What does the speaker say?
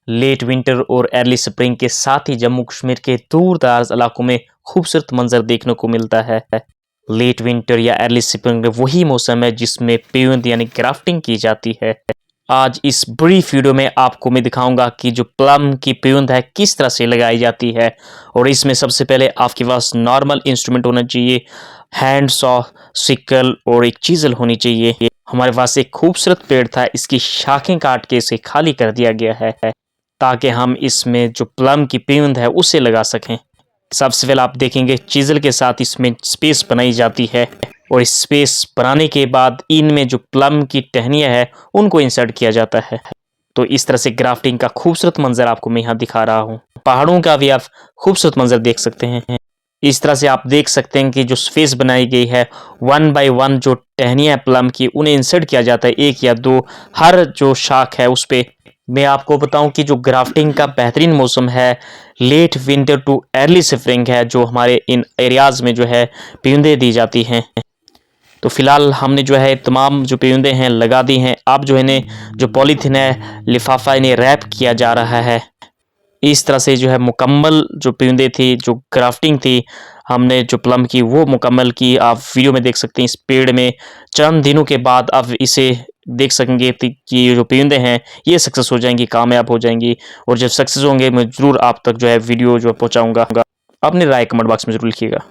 Late winter और early spring के साथ ही जम्मू कश्मीर के दूर दराज इलाकों में खूबसूरत मंजर देखने को मिलता है। लेट विंटर या अर्ली स्प्रिंग वही मौसम है जिसमें पेवंद यानी ग्राफ्टिंग की जाती है। आज इस ब्रीफ वीडियो में आपको मैं दिखाऊंगा कि जो प्लम की पेवंद है किस तरह से लगाई जाती है। और इसमें सबसे पहले आपके पास नॉर्मल इंस्ट्रूमेंट होना चाहिए, हैंड सॉ, सिकल और एक चीजल होनी चाहिए। हमारे पास एक खूबसूरत पेड़ था, इसकी शाखें काट के इसे खाली कर दिया गया है ताकि हम इसमें जो प्लम की पेवंद है उसे लगा सकें। सबसे पहले आप देखेंगे चीजल के साथ इसमें स्पेस बनाई जाती है और इस स्पेस बनाने के बाद इनमें जो प्लम की टहनियाँ है उनको इंसर्ट किया जाता है। तो इस तरह से ग्राफ्टिंग का खूबसूरत मंजर आपको मैं यहाँ दिखा रहा हूँ। पहाड़ों का भी आप खूबसूरत मंजर देख सकते हैं। इस तरह से आप देख सकते हैं कि जो स्पेस बनाई गई है 1 बाय 1 जो टहनियाँ प्लम की उन्हें इंसर्ट किया जाता है, 1 या 2 हर जो शाख है उस पे। मैं आपको बताऊं कि जो ग्राफ्टिंग का बेहतरीन मौसम है late winter to early spring है, जो हमारे इन एरियाज में जो है पेवंदें दी जाती हैं। तो फिलहाल हमने जो है तमाम जो पेवंदें हैं लगा दी हैं। अब जो इन्हें जो पॉलीथीन है लिफाफा इन्हें रैप किया जा रहा है। इस तरह से जो है मुकम्मल जो पेवंदें थी, जो ग्राफ्टिंग थी हमने जो प्लम की वो मुकम्मल की। आप वीडियो में देख सकते हैं इस पेड़ में चंद दिनों के बाद अब इसे देख सकेंगे कि ये जो पेवंदें हैं ये सक्सेस हो जाएंगी, कामयाब हो जाएंगी। और जब सक्सेस होंगे मैं ज़रूर आप तक जो है वीडियो जो पहुँचाऊँगा। अपनी राय कमेंट बॉक्स में ज़रूर लिखिएगा।